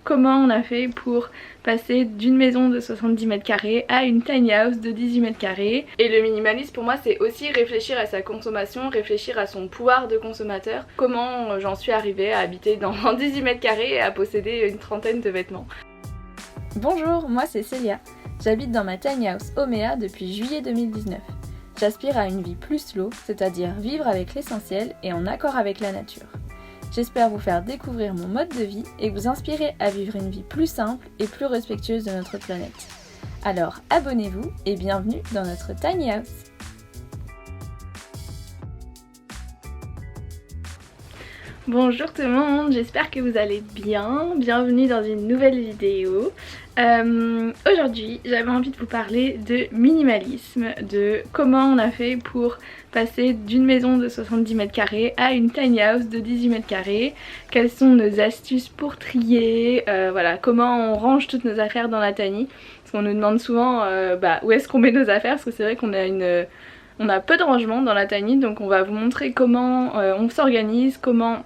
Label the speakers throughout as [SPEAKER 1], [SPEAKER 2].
[SPEAKER 1] Comment on a fait pour passer d'une maison de 70 mètres carrés à une tiny house de 18 mètres carrés. Et le minimalisme pour moi c'est aussi réfléchir à sa consommation, réfléchir à son pouvoir de consommateur. Comment j'en suis arrivée à habiter dans 18 mètres carrés et à posséder une trentaine de vêtements.
[SPEAKER 2] Bonjour, moi c'est Célia. J'habite dans ma tiny house Omea depuis juillet 2019. J'aspire à une vie plus slow, c'est-à-dire vivre avec l'essentiel et en accord avec la nature. J'espère vous faire découvrir mon mode de vie et vous inspirer à vivre une vie plus simple et plus respectueuse de notre planète. Alors abonnez-vous et bienvenue dans notre tiny house.
[SPEAKER 1] Bonjour tout le monde, j'espère que vous allez bien. Bienvenue dans une nouvelle vidéo. Aujourd'hui j'avais envie de vous parler de minimalisme, de comment on a fait pour passer d'une maison de 70 mètres carrés à une tiny house de 18 mètres carrés, quelles sont nos astuces pour trier, voilà, comment on range toutes nos affaires dans la tiny, parce qu'on nous demande souvent où est-ce qu'on met nos affaires, parce que c'est vrai qu'on a on a peu de rangement dans la tiny, donc on va vous montrer comment on s'organise, comment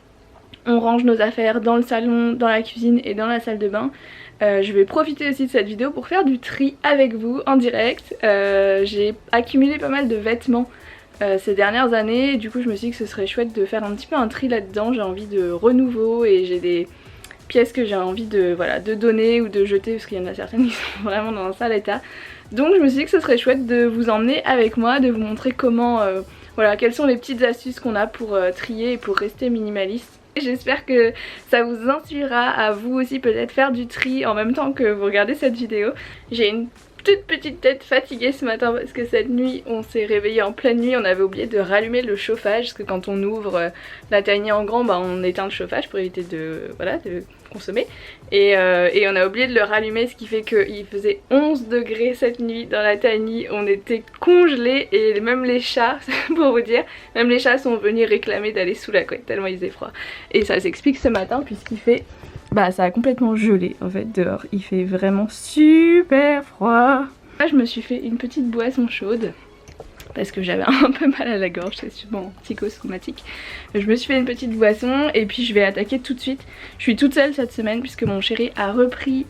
[SPEAKER 1] on range nos affaires dans le salon, dans la cuisine et dans la salle de bain. Je vais profiter aussi de cette vidéo pour faire du tri avec vous en direct. J'ai accumulé pas mal de vêtements ces dernières années, et du coup je me suis dit que ce serait chouette de faire un petit peu un tri là-dedans. J'ai envie de renouveau et j'ai des pièces que j'ai envie de, voilà, de donner ou de jeter parce qu'il y en a certaines qui sont vraiment dans un sale état. Donc je me suis dit que ce serait chouette de vous emmener avec moi, de vous montrer comment, voilà, quelles sont les petites astuces qu'on a pour trier et pour rester minimaliste. J'espère que ça vous inspirera à vous aussi peut-être faire du tri en même temps que vous regardez cette vidéo. J'ai une toute petite tête fatiguée ce matin parce que cette nuit on s'est réveillé en pleine nuit, on avait oublié de rallumer le chauffage parce que quand on ouvre la tiny en grand on éteint le chauffage pour éviter de consommer et on a oublié de le rallumer, ce qui fait qu'il faisait 11 degrés cette nuit dans la tiny, on était congelés et même les chats, pour vous dire, même les chats sont venus réclamer d'aller sous la couette tellement il faisait froid. Et ça s'explique ce matin puisqu'il fait... ça a complètement gelé en fait dehors, il fait vraiment super froid. Là je me suis fait une petite boisson chaude parce que j'avais un peu mal à la gorge, c'est sûrement psychosomatique. Je me suis fait une petite boisson et puis je vais attaquer tout de suite. Je suis toute seule cette semaine puisque mon chéri a repris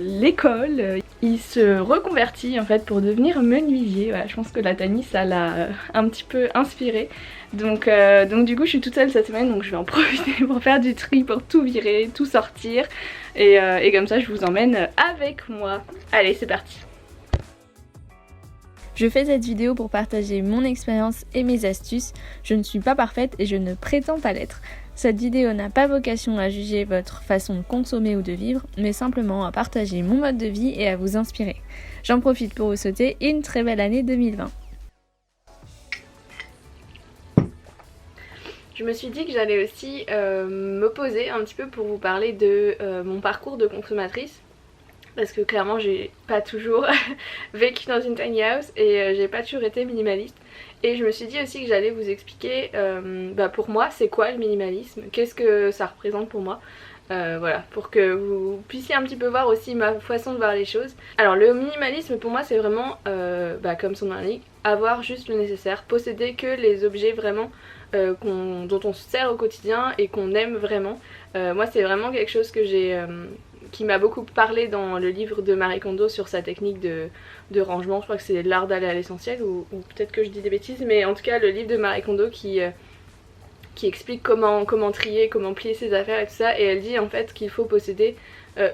[SPEAKER 1] l'école. Il se reconvertit en fait pour devenir menuisier. Voilà, je pense que la tiny ça l'a un petit peu inspiré. Donc du coup je suis toute seule cette semaine, donc je vais en profiter pour faire du tri, pour tout virer, tout sortir. Et comme ça je vous emmène avec moi. Allez c'est parti.
[SPEAKER 2] Je fais cette vidéo pour partager mon expérience et mes astuces. Je ne suis pas parfaite et je ne prétends pas l'être. Cette vidéo n'a pas vocation à juger votre façon de consommer ou de vivre, mais simplement à partager mon mode de vie et à vous inspirer. J'en profite pour vous souhaiter une très belle année 2020.
[SPEAKER 1] Je me suis dit que j'allais aussi me poser un petit peu pour vous parler de mon parcours de consommatrice. Parce que clairement j'ai pas toujours vécu dans une tiny house et j'ai pas toujours été minimaliste. Et je me suis dit aussi que j'allais vous expliquer pour moi c'est quoi le minimalisme, qu'est-ce que ça représente pour moi. Voilà, pour que vous puissiez un petit peu voir aussi ma façon de voir les choses. Alors le minimalisme pour moi c'est vraiment, comme son nom l'indique, avoir juste le nécessaire, posséder que les objets vraiment dont on se sert au quotidien et qu'on aime vraiment. Moi c'est vraiment quelque chose que qui m'a beaucoup parlé dans le livre de Marie Kondo sur sa technique de rangement. Je crois que c'est l'art d'aller à l'essentiel ou peut-être que je dis des bêtises, mais en tout cas le livre de Marie Kondo qui explique comment trier, comment plier ses affaires et tout ça, et elle dit en fait qu'il faut posséder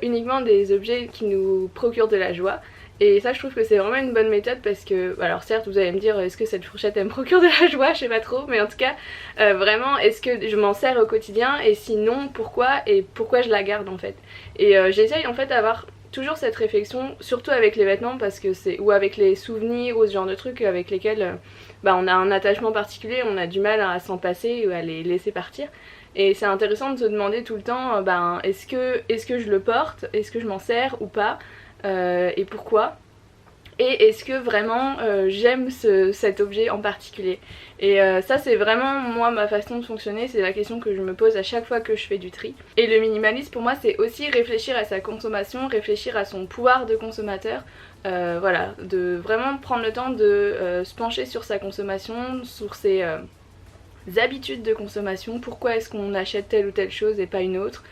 [SPEAKER 1] uniquement des objets qui nous procurent de la joie. Et ça je trouve que c'est vraiment une bonne méthode parce que, alors certes vous allez me dire est-ce que cette fourchette elle me procure de la joie, je sais pas trop, mais en tout cas vraiment est-ce que je m'en sers au quotidien et sinon pourquoi, et pourquoi je la garde en fait. Et j'essaye en fait d'avoir toujours cette réflexion, surtout avec les vêtements parce que c'est, ou avec les souvenirs ou ce genre de trucs avec lesquels on a un attachement particulier, on a du mal à s'en passer ou à les laisser partir. Et c'est intéressant de se demander tout le temps est-ce que je le porte, est-ce que je m'en sers ou pas, et pourquoi, et est-ce que vraiment j'aime cet objet en particulier. Et ça c'est vraiment moi ma façon de fonctionner, c'est la question que je me pose à chaque fois que je fais du tri. Et le minimalisme pour moi c'est aussi réfléchir à sa consommation, réfléchir à son pouvoir de consommateur. Voilà, de vraiment prendre le temps de se pencher sur sa consommation, sur ses habitudes de consommation, pourquoi est-ce qu'on achète telle ou telle chose et pas une autre,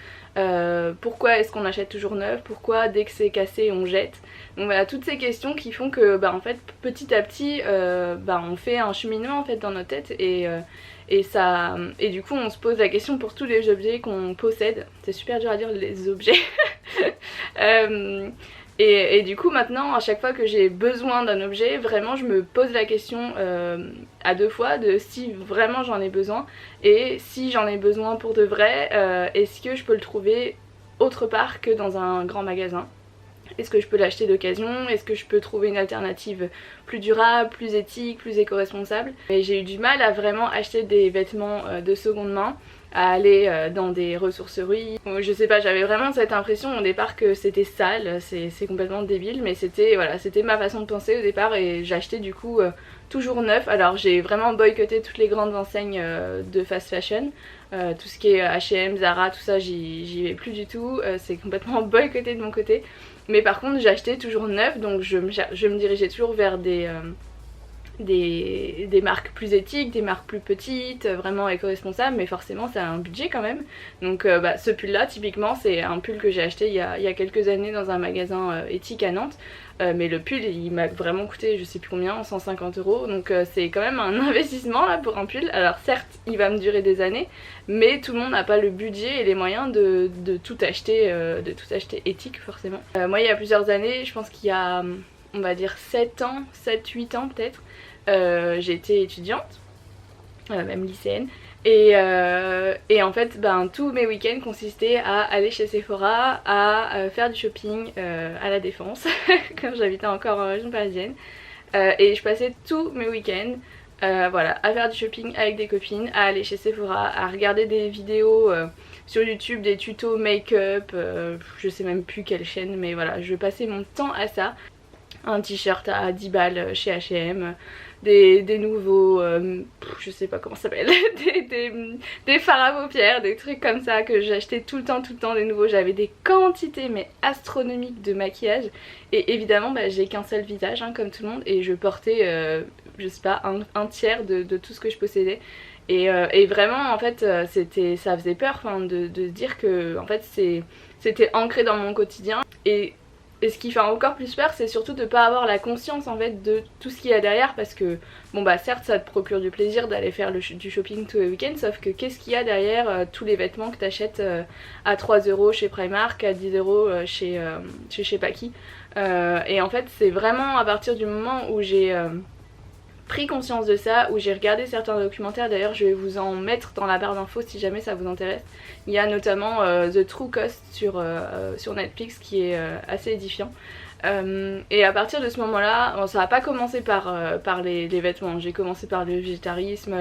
[SPEAKER 1] pourquoi est-ce qu'on achète toujours neuf, pourquoi dès que c'est cassé on jette. Donc voilà, toutes ces questions qui font que en fait petit à petit on fait un cheminement en fait dans notre tête et du coup on se pose la question pour tous les objets qu'on possède. C'est super dur à dire les objets. Et du coup maintenant à chaque fois que j'ai besoin d'un objet, vraiment je me pose la question à deux fois de si vraiment j'en ai besoin, et si j'en ai besoin pour de vrai, est-ce que je peux le trouver autre part que dans un grand magasin. Est-ce que je peux l'acheter d'occasion? Est-ce que je peux trouver une alternative plus durable, plus éthique, plus éco-responsable? Et j'ai eu du mal à vraiment acheter des vêtements de seconde main, à aller dans des ressourceries. Je sais pas, j'avais vraiment cette impression au départ que c'était sale, c'est complètement débile, mais c'était voilà, c'était ma façon de penser au départ et j'achetais du coup toujours neuf. Alors j'ai vraiment boycotté toutes les grandes enseignes de fast fashion. Tout ce qui est H&M, Zara, tout ça j'y vais plus du tout, c'est complètement boycotté de mon côté. Mais par contre j'achetais toujours neuf, donc je me dirigeais toujours vers des marques plus éthiques, des marques plus petites, vraiment éco-responsables, mais forcément ça a un budget quand même. Donc ce pull là typiquement c'est un pull que j'ai acheté il y a quelques années dans un magasin éthique à Nantes. Mais le pull il m'a vraiment coûté je sais plus combien, 150 €, donc c'est quand même un investissement là pour un pull. Alors certes il va me durer des années, mais tout le monde n'a pas le budget et les moyens de tout acheter éthique forcément. Moi il y a plusieurs années, je pense qu'il y a on va dire 7-8 ans peut-être, j'étais étudiante, même lycéenne. Et en fait tous mes week-ends consistaient à aller chez Sephora, à faire du shopping à la Défense quand j'habitais encore en région parisienne, et je passais tous mes week-ends voilà, à faire du shopping avec des copines, à aller chez Sephora, à regarder des vidéos sur YouTube, des tutos make-up, je sais même plus quelle chaîne, mais voilà, je passais mon temps à ça. Un t-shirt à 10 balles chez H&M, des nouveaux, je sais pas comment ça s'appelle, des fards à paupières, des trucs comme ça que j'achetais tout le temps des nouveaux. J'avais des quantités mais astronomiques de maquillage, et évidemment j'ai qu'un seul visage hein, comme tout le monde, et je portais je sais pas un tiers de tout ce que je possédais. Et vraiment en fait ça faisait peur de se dire que en fait c'était ancré dans mon quotidien. Et ce qui fait encore plus peur, c'est surtout de pas avoir la conscience en fait de tout ce qu'il y a derrière, parce que certes ça te procure du plaisir d'aller faire du shopping tous les week-ends, sauf que qu'est-ce qu'il y a derrière tous les vêtements que t'achètes à 3 € chez Primark, à 10 € chez je sais pas qui. Et en fait c'est vraiment à partir du moment où j'ai pris conscience de ça, où j'ai regardé certains documentaires, d'ailleurs je vais vous en mettre dans la barre d'infos si jamais ça vous intéresse. Il y a notamment The True Cost sur Netflix qui est assez édifiant. Et à partir de ce moment-là, ça n'a pas commencé par les vêtements, j'ai commencé par le végétarisme,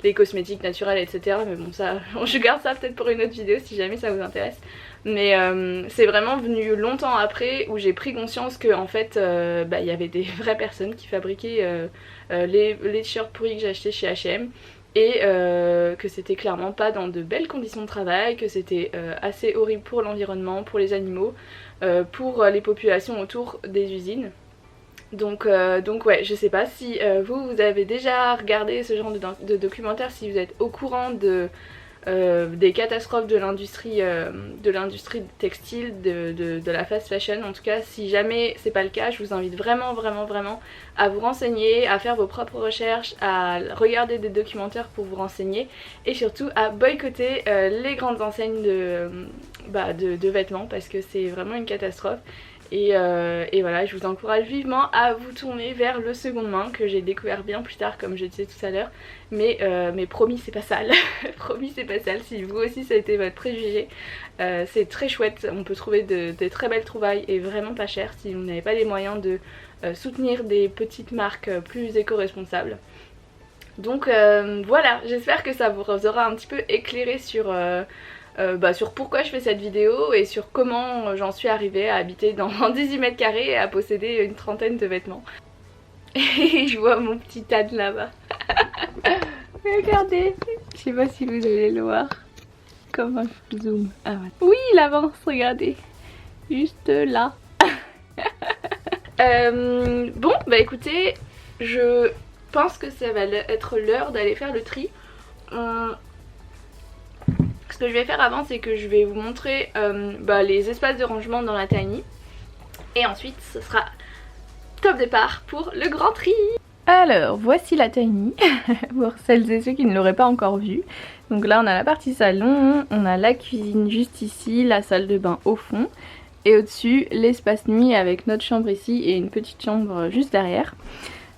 [SPEAKER 1] les cosmétiques naturels, etc. Mais bon, ça, je garde ça peut-être pour une autre vidéo si jamais ça vous intéresse. Mais c'est vraiment venu longtemps après où j'ai pris conscience que en fait y avait des vraies personnes qui fabriquaient les t-shirts pourris que j'ai achetés chez H&M, et que c'était clairement pas dans de belles conditions de travail, que c'était assez horrible pour l'environnement, pour les animaux, pour les populations autour des usines. Donc ouais, je sais pas si vous avez déjà regardé ce genre de documentaire, si vous êtes au courant des catastrophes de l'industrie textile, de la fast fashion. En tout cas si jamais c'est pas le cas, je vous invite vraiment à vous renseigner, à faire vos propres recherches, à regarder des documentaires pour vous renseigner, et surtout à boycotter les grandes enseignes de vêtements, parce que c'est vraiment une catastrophe. Et voilà, je vous encourage vivement à vous tourner vers le seconde main, que j'ai découvert bien plus tard comme je disais tout à l'heure, mais promis c'est pas sale. Promis c'est pas sale, si vous aussi ça a été votre préjugé, c'est très chouette, on peut trouver de très belles trouvailles et vraiment pas cher si vous n'avez pas les moyens de soutenir des petites marques plus éco-responsables. Donc voilà, j'espère que ça vous aura un petit peu éclairé sur pourquoi je fais cette vidéo et sur comment j'en suis arrivée à habiter dans 18 mètres carrés et à posséder une trentaine de vêtements. Et je vois mon petit tas là-bas. Regardez, je sais pas si vous allez le voir. Comment je zoome? Ah ouais. Oui, il avance, regardez. Juste là. Bon, écoutez, je pense que ça va être l'heure d'aller faire le tri. Ce que je vais faire avant, c'est que je vais vous montrer les espaces de rangement dans la tiny. Et ensuite, ce sera top départ pour le grand tri. Alors, voici la tiny, pour celles et ceux qui ne l'auraient pas encore vue. Donc là, on a la partie salon, on a la cuisine juste ici, la salle de bain au fond. Et au-dessus, l'espace nuit avec notre chambre ici et une petite chambre juste derrière.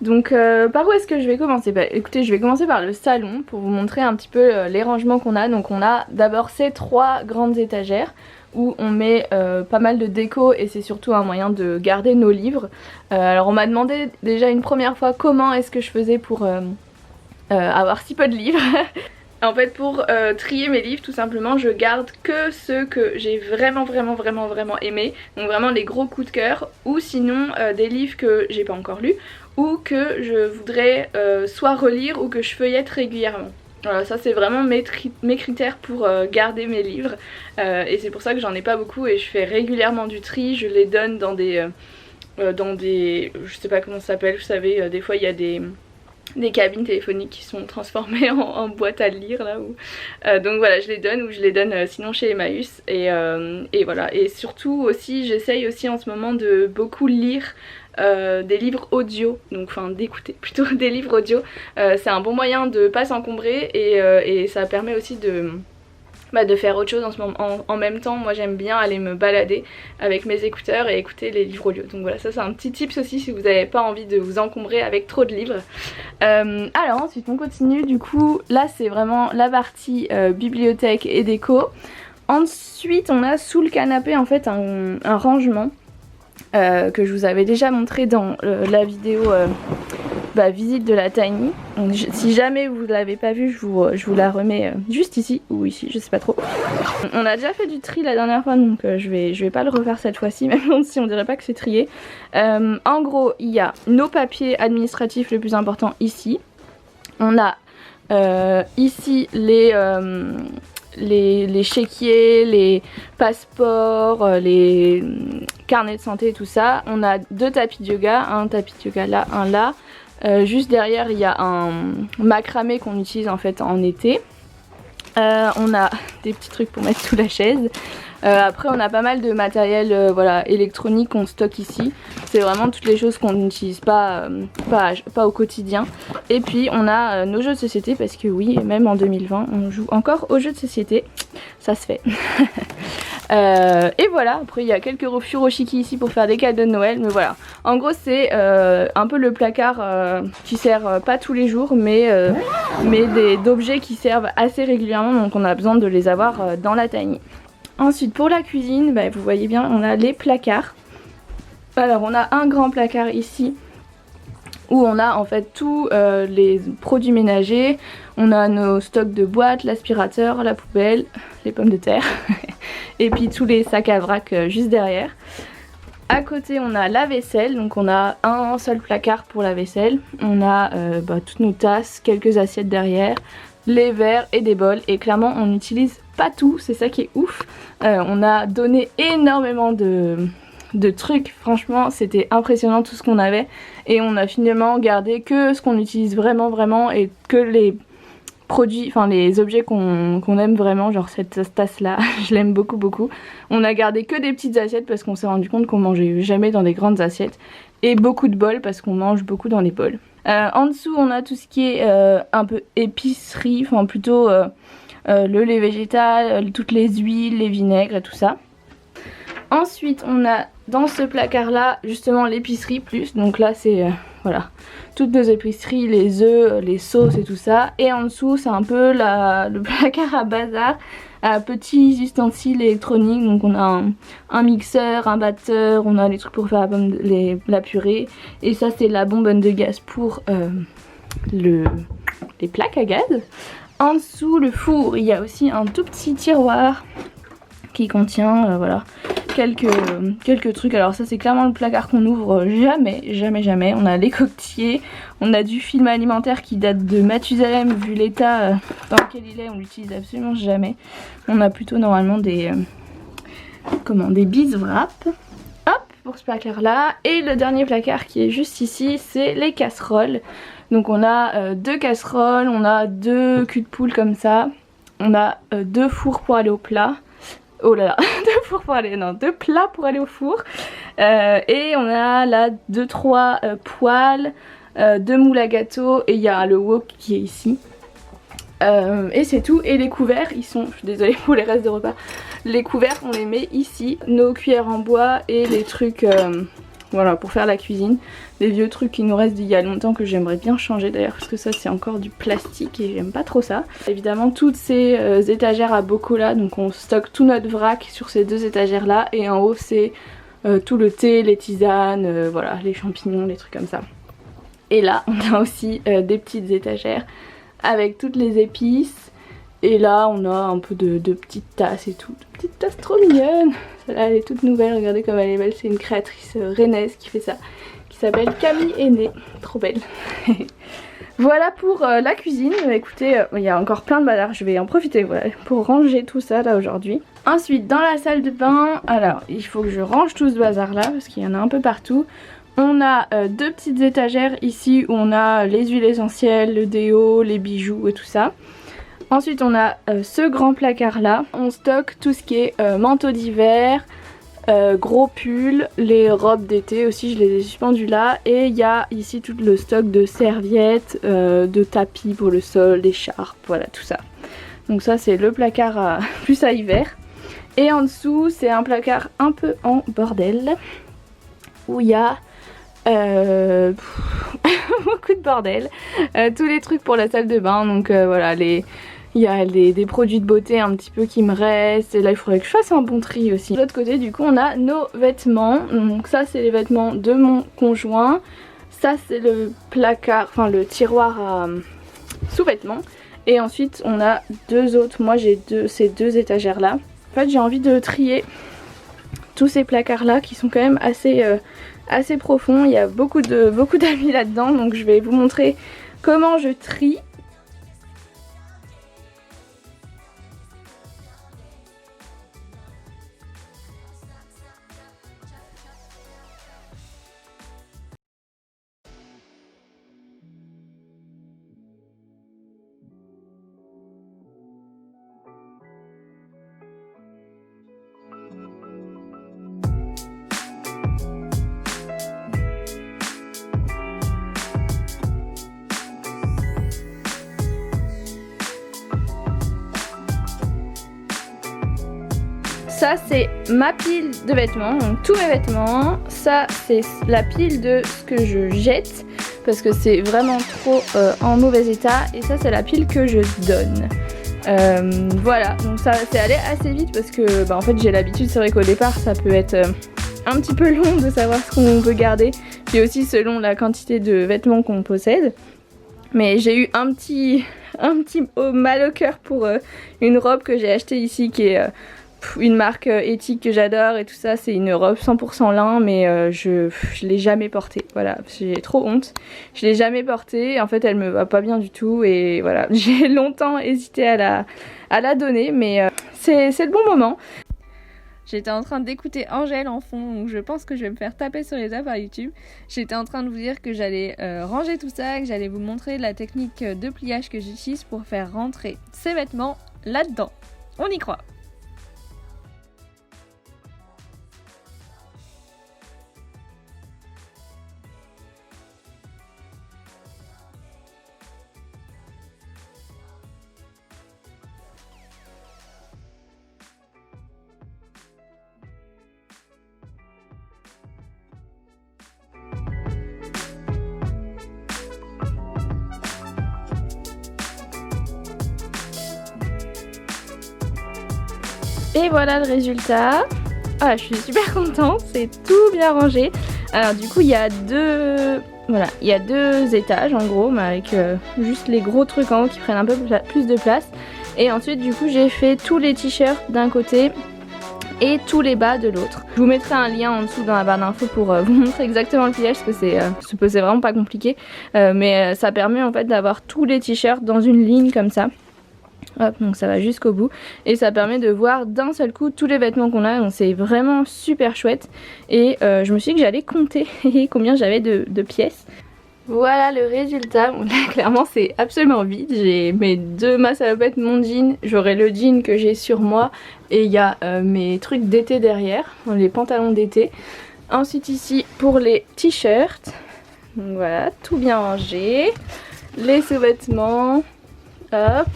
[SPEAKER 1] Donc par où est-ce que je vais commencer? Bah écoutez, je vais commencer par le salon pour vous montrer un petit peu les rangements qu'on a. Donc on a d'abord ces 3 grandes étagères où on met pas mal de déco et c'est surtout un moyen de garder nos livres. Alors on m'a demandé déjà une première fois comment est-ce que je faisais pour avoir si peu de livres. En fait pour trier mes livres tout simplement je garde que ceux que j'ai vraiment aimés. Donc vraiment les gros coups de cœur ou sinon des livres que j'ai pas encore lus ou que je voudrais soit relire ou que je feuillette régulièrement. Voilà, ça c'est vraiment mes critères pour garder mes livres et c'est pour ça que j'en ai pas beaucoup et je fais régulièrement du tri, je les donne dans des je sais pas comment ça s'appelle, vous savez des fois il y a des cabines téléphoniques qui sont transformées en boîte à lire là où donc voilà je les donne ou je les donne sinon chez Emmaüs et voilà. Et surtout aussi j'essaye aussi en ce moment de beaucoup lire des livres audio, donc enfin d'écouter plutôt des livres audio. C'est un bon moyen de pas s'encombrer et ça permet aussi de faire autre chose en ce moment. En même temps, moi j'aime bien aller me balader avec mes écouteurs et écouter les livres audio. Donc voilà, ça c'est un petit tips aussi si vous n'avez pas envie de vous encombrer avec trop de livres. Alors ensuite on continue, du coup là c'est vraiment la partie bibliothèque et déco. Ensuite on a sous le canapé en fait un rangement que je vous avais déjà montré dans la vidéo visite de la tiny. Donc, si jamais vous ne l'avez pas vue, je vous la remets juste ici ou ici, je sais pas trop. On a déjà fait du tri la dernière fois donc je vais pas le refaire cette fois-ci, même si on dirait pas que c'est trié. En gros il y a nos papiers administratifs les plus importants ici. On a ici les chéquiers, les passeports, les carnets de santé, tout ça. On a 2 tapis de yoga, un tapis de yoga là, un là. Juste derrière il y a un macramé qu'on utilise en fait en été. On a des petits trucs pour mettre sous la chaise. Après on a pas mal de matériel électronique qu'on stocke ici. C'est vraiment toutes les choses qu'on n'utilise pas au quotidien. Et puis on a nos jeux de société parce que oui, même en 2020 on joue encore aux jeux de société. Ça se fait. Et voilà, après il y a quelques furoshiki ici pour faire des cadeaux de Noël. Mais voilà, en gros c'est un peu le placard qui sert pas tous les jours mais d'objets qui servent assez régulièrement. Donc on a besoin de les avoir dans la tiny. Ensuite pour la cuisine, vous voyez bien on a les placards. Alors on a un grand placard ici où on a en fait tous les produits ménagers. On a nos stocks de boîtes, l'aspirateur, la poubelle, les pommes de terre et puis tous les sacs à vrac juste derrière. À côté on a la vaisselle, donc on a un seul placard pour la vaisselle. On a toutes nos tasses, quelques assiettes derrière, les verres et des bols et clairement on n'utilise pas tout, c'est ça qui est ouf. On a donné énormément de trucs, franchement c'était impressionnant tout ce qu'on avait et on a finalement gardé que ce qu'on utilise vraiment et que les produits, enfin les objets qu'on aime vraiment, genre cette tasse là, je l'aime beaucoup. On a gardé que des petites assiettes parce qu'on s'est rendu compte qu'on mangeait jamais dans des grandes assiettes et beaucoup de bols parce qu'on mange beaucoup dans les bols. En dessous on a tout ce qui est un peu épicerie, enfin plutôt le lait végétal, toutes les huiles, les vinaigres et tout ça. Ensuite on a dans ce placard là justement l'épicerie plus, donc là c'est voilà toutes nos épiceries, les œufs, les sauces et tout ça. Et en dessous c'est un peu le placard à bazar, à petits ustensiles électroniques. Donc on a un mixeur, un batteur, on a les trucs pour faire la purée. Et ça c'est la bonbonne de gaz pour les plaques à gaz. En dessous le four il y a aussi un tout petit tiroir qui contient quelques trucs. Alors ça c'est clairement le placard qu'on ouvre jamais. On a les coquetiers, on a du film alimentaire qui date de Mathusalem, vu l'état dans lequel il est, on l'utilise absolument jamais. On a plutôt normalement des beeswrap. Hop, pour ce placard là. Et le dernier placard qui est juste ici, c'est les casseroles. Donc on a 2 casseroles, on a 2 culs de poule comme ça. On a 2 fours pour aller au plat. Oh là là, 2 fours pour aller, non, 2 plats pour aller au four. Et on a là 2-3 poêles, 2 moules à gâteau et il y a le wok qui est ici. Et c'est tout. Et les couverts, ils sont, je suis désolée pour les restes de repas, les couverts on les met ici, nos cuillères en bois et les trucs voilà pour faire la cuisine, des vieux trucs qui nous restent d'il y a longtemps que j'aimerais bien changer d'ailleurs parce que ça c'est encore du plastique et j'aime pas trop ça. Évidemment toutes ces étagères à bocaux là, donc on stocke tout notre vrac sur ces 2 étagères là et en haut c'est tout le thé, les tisanes, voilà les champignons, les trucs comme ça. Et là on a aussi des petites étagères avec toutes les épices. Et là on a un peu de petites tasses et tout, de petites tasses trop mignonnes. Celle-là elle est toute nouvelle, regardez comme elle est belle, c'est une créatrice rennaise qui fait ça, qui s'appelle Camille Aîné, trop belle. Voilà pour la cuisine. Écoutez, il y a encore plein de bazar, je vais en profiter voilà, pour ranger tout ça là aujourd'hui. Ensuite dans la salle de bain, alors il faut que je range tout ce bazar là parce qu'il y en a un peu partout. On a 2 petites étagères ici où on a les huiles essentielles, le déo, les bijoux et tout ça. Ensuite on a ce grand placard là, on stocke tout ce qui est manteau d'hiver, gros pulls, les robes d'été aussi je les ai suspendues là. Et il y a ici tout le stock de serviettes, de tapis pour le sol, d'écharpes, voilà tout ça. Donc ça c'est le placard plus à hiver. Et en dessous c'est un placard un peu en bordel où il y a beaucoup de bordel, tous les trucs pour la salle de bain, donc voilà il y a des produits de beauté un petit peu qui me restent et là il faudrait que je fasse un bon tri aussi. De l'autre côté du coup on a nos vêtements, donc ça c'est les vêtements de mon conjoint, ça c'est le placard, enfin le tiroir à sous-vêtements et ensuite on a 2 autres, moi j'ai ces 2 étagères là. En fait j'ai envie de trier tous ces placards là qui sont quand même assez profonds, il y a beaucoup d'amis là-dedans donc je vais vous montrer comment je trie. Ça c'est ma pile de vêtements, donc tous mes vêtements. Ça c'est la pile de ce que je jette parce que c'est vraiment trop en mauvais état. Et ça c'est la pile que je donne. Voilà, donc ça c'est allé assez vite parce que en fait j'ai l'habitude, c'est vrai qu'au départ ça peut être un petit peu long de savoir ce qu'on peut garder. Puis aussi selon la quantité de vêtements qu'on possède. Mais j'ai eu un petit mal au cœur pour une robe que j'ai achetée ici qui est une marque éthique que j'adore et tout ça. C'est une robe 100% lin mais je l'ai jamais portée, voilà, j'ai trop honte, je l'ai jamais portée, en fait elle me va pas bien du tout et voilà, j'ai longtemps hésité à la donner mais c'est le bon moment. J'étais en train d'écouter Angèle en fond, donc je pense que je vais me faire taper sur les doigts par YouTube. J'étais en train de vous dire que j'allais ranger tout ça, que j'allais vous montrer la technique de pliage que j'utilise pour faire rentrer ces vêtements là-dedans. On y croit. Et voilà le résultat. Ah, je suis super contente, c'est tout bien rangé. Alors du coup il y a voilà, il y a 2 étages en gros, mais avec juste les gros trucs en haut qui prennent un peu plus de place. Et ensuite du coup j'ai fait tous les t-shirts d'un côté et tous les bas de l'autre. Je vous mettrai un lien en dessous dans la barre d'infos pour vous montrer exactement le pliage parce que c'est vraiment pas compliqué. Mais ça permet en fait d'avoir tous les t-shirts dans une ligne comme ça. Hop, donc ça va jusqu'au bout et ça permet de voir d'un seul coup tous les vêtements qu'on a, donc c'est vraiment super chouette. Et je me suis dit que j'allais compter combien j'avais de pièces. Voilà le résultat. Bon, là clairement c'est absolument vide, j'ai mes deux ma salopette, mon jean, j'aurai le jean que j'ai sur moi et il y a mes trucs d'été derrière, les pantalons d'été. Ensuite ici pour les t-shirts, donc voilà, tout bien rangé, les sous-vêtements, hop,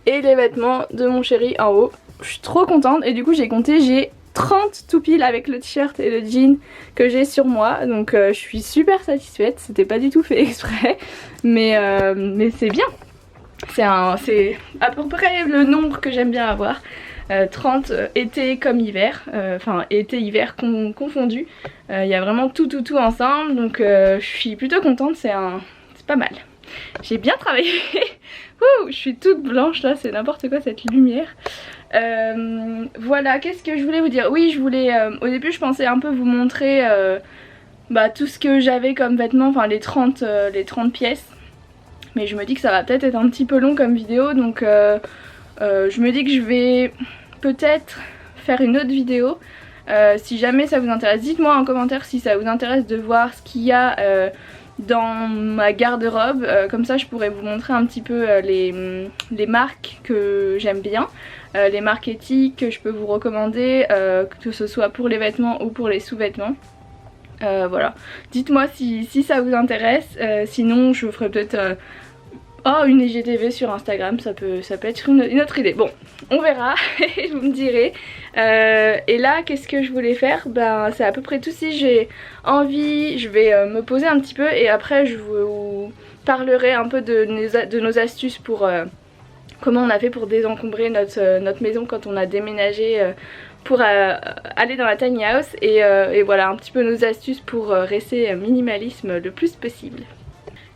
[SPEAKER 1] et les vêtements de mon chéri en haut. Je suis trop contente et du coup j'ai compté, j'ai 30 tout pile avec le t-shirt et le jean que j'ai sur moi, donc je suis super satisfaite. C'était pas du tout fait exprès mais c'est bien, c'est à peu près le nombre que j'aime bien avoir. 30 été comme hiver, enfin été-hiver confondu. Il y a vraiment tout ensemble, donc je suis plutôt contente, c'est pas mal. J'ai bien travaillé. Ouh, je suis toute blanche là, c'est n'importe quoi cette lumière. Voilà, qu'est-ce que je voulais vous dire? Oui, je voulais, au début je pensais un peu vous montrer tout ce que j'avais comme vêtements, enfin les 30 pièces. Mais je me dis que ça va peut-être être un petit peu long comme vidéo, donc je me dis que je vais peut-être faire une autre vidéo. Si jamais ça vous intéresse, dites-moi en commentaire si ça vous intéresse de voir ce qu'il y a dans ma garde-robe, comme ça je pourrais vous montrer un petit peu les marques que j'aime bien, les marques éthiques que je peux vous recommander, que ce soit pour les vêtements ou pour les sous-vêtements. Voilà, dites-moi si ça vous intéresse, sinon je ferai peut-être une IGTV sur Instagram, ça peut être une autre idée. Bon, on verra, vous me direz. Et là, qu'est-ce que je voulais faire? Ben, c'est à peu près tout. Si j'ai envie, je vais me poser un petit peu et après je vous parlerai un peu de nos astuces pour comment on a fait pour désencombrer notre maison quand on a déménagé pour aller dans la tiny house et voilà un petit peu nos astuces pour rester minimalisme le plus possible.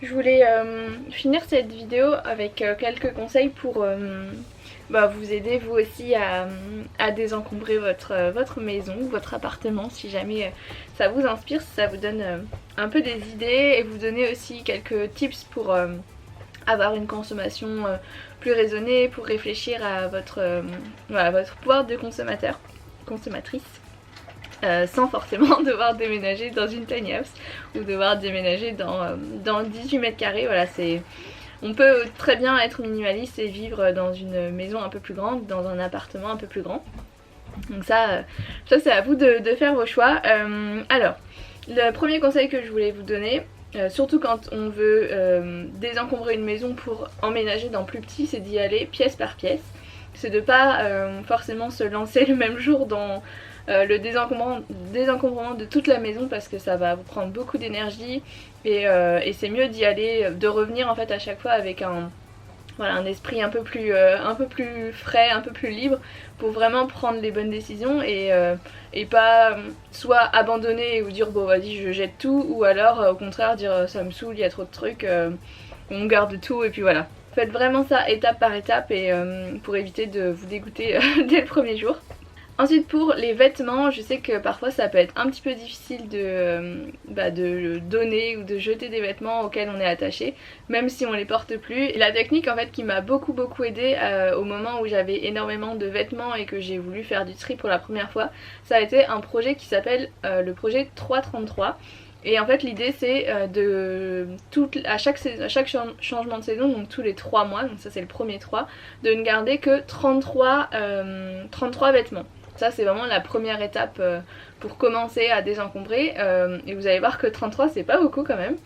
[SPEAKER 1] Je voulais finir cette vidéo avec quelques conseils pour vous aider vous aussi à désencombrer votre maison ou votre appartement si jamais ça vous inspire, si ça vous donne un peu des idées et vous donner aussi quelques tips pour avoir une consommation plus raisonnée, pour réfléchir à votre pouvoir de consommatrice. Sans forcément devoir déménager dans une tiny house ou devoir déménager dans 18 mètres carrés. Voilà, on peut très bien être minimaliste et vivre dans une maison un peu plus grande, dans un appartement un peu plus grand. Donc ça c'est à vous de faire vos choix. Alors, le premier conseil que je voulais vous donner, surtout quand on veut désencombrer une maison pour emménager dans plus petit, c'est d'y aller pièce par pièce. C'est de pas forcément se lancer le même jour dans le désencombrement de toute la maison parce que ça va vous prendre beaucoup d'énergie et c'est mieux d'y aller, de revenir en fait à chaque fois avec un esprit un peu plus frais, un peu plus libre pour vraiment prendre les bonnes décisions et pas soit abandonner et vous dire bon vas-y je jette tout, ou alors au contraire dire ça me saoule, il y a trop de trucs, on garde tout et puis voilà. Faites vraiment ça étape par étape et pour éviter de vous dégoûter dès le premier jour. Ensuite pour les vêtements, je sais que parfois ça peut être un petit peu difficile de donner ou de jeter des vêtements auxquels on est attaché, même si on les porte plus. Et la technique en fait qui m'a beaucoup aidée au moment où j'avais énormément de vêtements et que j'ai voulu faire du tri pour la première fois, ça a été un projet qui s'appelle le projet 333. Et en fait l'idée c'est à chaque changement de saison, donc tous les 3 mois, donc ça c'est le premier 3, de ne garder que 33 vêtements. Ça c'est vraiment la première étape pour commencer à désencombrer et vous allez voir que 33 c'est pas beaucoup quand même.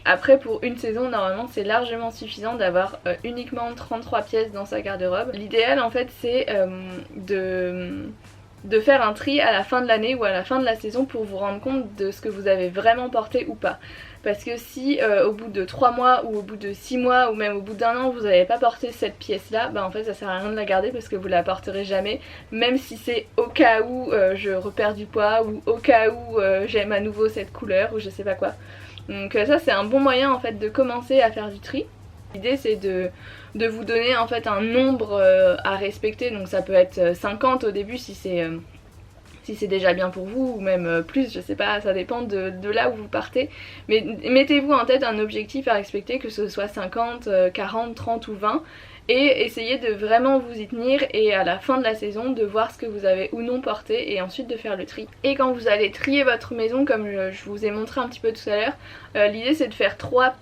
[SPEAKER 1] Après pour une saison normalement c'est largement suffisant d'avoir uniquement 33 pièces dans sa garde-robe. L'idéal en fait c'est de faire un tri à la fin de l'année ou à la fin de la saison pour vous rendre compte de ce que vous avez vraiment porté ou pas. Parce que si au bout de 3 mois ou au bout de 6 mois ou même au bout d'1 an vous n'avez pas porté cette pièce là, en fait ça sert à rien de la garder parce que vous la porterez jamais, même si c'est au cas où je repère du poids ou au cas où j'aime à nouveau cette couleur ou je sais pas quoi. Donc ça c'est un bon moyen en fait de commencer à faire du tri. L'idée c'est de vous donner en fait un nombre à respecter, donc ça peut être 50 au début si c'est si c'est déjà bien pour vous, ou même plus, je sais pas, ça dépend de là où vous partez. Mais mettez-vous en tête un objectif à respecter, que ce soit 50, 40, 30 ou 20, et essayez de vraiment vous y tenir, et à la fin de la saison de voir ce que vous avez ou non porté et ensuite de faire le tri. Et quand vous allez trier votre maison, comme je vous ai montré un petit peu tout à l'heure, l'idée c'est de faire 3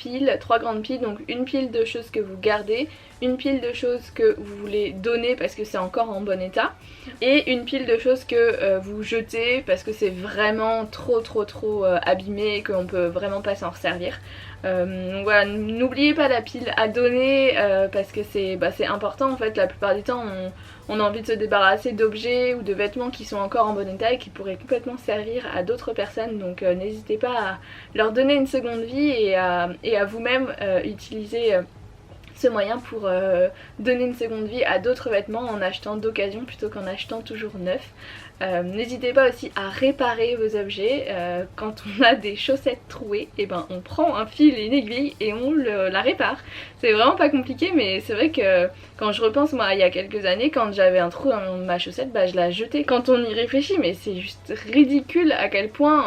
[SPEAKER 1] grandes piles, donc une pile de choses que vous gardez, une pile de choses que vous voulez donner parce que c'est encore en bon état, et une pile de choses que vous jetez parce que c'est vraiment trop abîmé et qu'on peut vraiment pas s'en resservir. Donc voilà, n'oubliez pas la pile à donner parce que c'est important en fait. La plupart du temps on a envie de se débarrasser d'objets ou de vêtements qui sont encore en bon état et qui pourraient complètement servir à d'autres personnes, donc n'hésitez pas à leur donner une seconde vie et à vous-même utiliser ce moyen pour donner une seconde vie à d'autres vêtements en achetant d'occasion plutôt qu'en achetant toujours neuf. N'hésitez pas aussi à réparer vos objets. Quand on a des chaussettes trouées, et ben on prend un fil et une aiguille et on la répare. C'est vraiment pas compliqué, mais c'est vrai que quand je repense, moi il y a quelques années, quand j'avais un trou dans ma chaussette, je la jetais. Quand on y réfléchit, mais c'est juste ridicule à quel point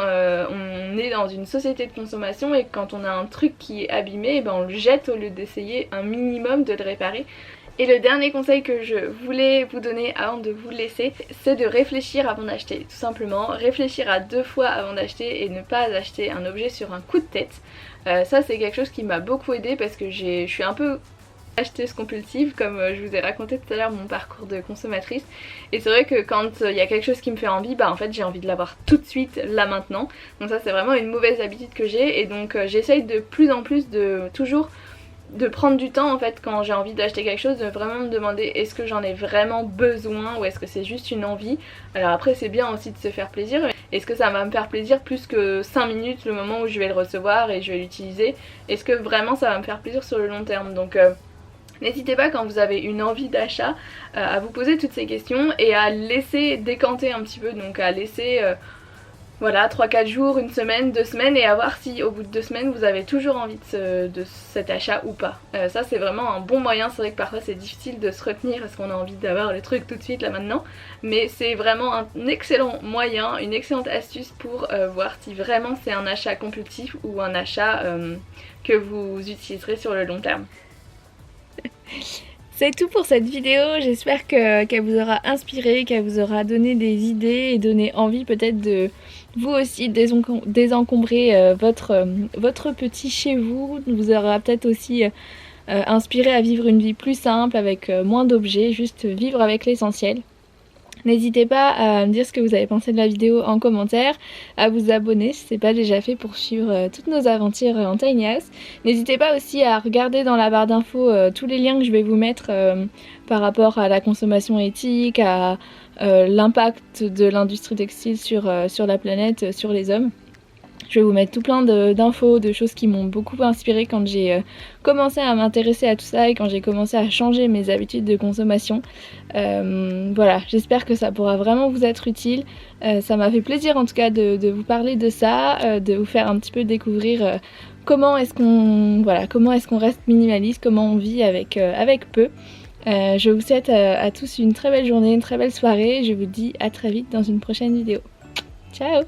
[SPEAKER 1] on est dans une société de consommation, et quand on a un truc qui est abîmé, on le jette au lieu d'essayer un minimum de le réparer. Et le dernier conseil que je voulais vous donner avant de vous laisser, c'est de réfléchir avant d'acheter. Tout simplement, réfléchir à 2 fois avant d'acheter et ne pas acheter un objet sur un coup de tête. Ça c'est quelque chose qui m'a beaucoup aidé parce que je suis un peu acheteuse compulsive, comme je vous ai raconté tout à l'heure mon parcours de consommatrice, et c'est vrai que quand il y a quelque chose qui me fait envie, en fait j'ai envie de l'avoir tout de suite, là maintenant. Donc ça c'est vraiment une mauvaise habitude que j'ai, et donc j'essaye de plus en plus de prendre du temps en fait quand j'ai envie d'acheter quelque chose, de vraiment me demander est-ce que j'en ai vraiment besoin ou est-ce que c'est juste une envie. Alors après c'est bien aussi de se faire plaisir, mais est-ce que ça va me faire plaisir plus que 5 minutes le moment où je vais le recevoir et je vais l'utiliser? Est-ce que vraiment ça va me faire plaisir sur le long terme? Donc n'hésitez pas quand vous avez une envie d'achat à vous poser toutes ces questions et à laisser décanter un petit peu, donc à laisser voilà 3-4 jours, une semaine, 2 semaines, et à voir si au bout de 2 semaines vous avez toujours envie de cet achat ou pas. Ça c'est vraiment un bon moyen. C'est vrai que parfois c'est difficile de se retenir parce qu'on a envie d'avoir le truc tout de suite là maintenant, mais c'est vraiment un excellent moyen, une excellente astuce pour voir si vraiment c'est un achat compulsif ou un achat que vous utiliserez sur le long terme. C'est tout pour cette vidéo, j'espère qu'elle vous aura inspiré, qu'elle vous aura donné des idées et donné envie peut-être de vous aussi désencombrer votre petit chez vous. Vous aura peut-être aussi inspiré à vivre une vie plus simple avec moins d'objets, juste vivre avec l'essentiel. N'hésitez pas à me dire ce que vous avez pensé de la vidéo en commentaire, à vous abonner si ce n'est pas déjà fait pour suivre toutes nos aventures en Tiny House. N'hésitez pas aussi à regarder dans la barre d'infos tous les liens que je vais vous mettre par rapport à la consommation éthique, à l'impact de l'industrie textile sur la planète, sur les hommes. Je vais vous mettre tout plein d'infos, de choses qui m'ont beaucoup inspirée quand j'ai commencé à m'intéresser à tout ça et quand j'ai commencé à changer mes habitudes de consommation. Voilà, j'espère que ça pourra vraiment vous être utile. Ça m'a fait plaisir en tout cas de vous parler de ça, de vous faire un petit peu découvrir comment est-ce qu'on reste minimaliste, comment on vit avec peu. Je vous souhaite à tous une très belle journée, une très belle soirée. Je vous dis à très vite dans une prochaine vidéo. Ciao!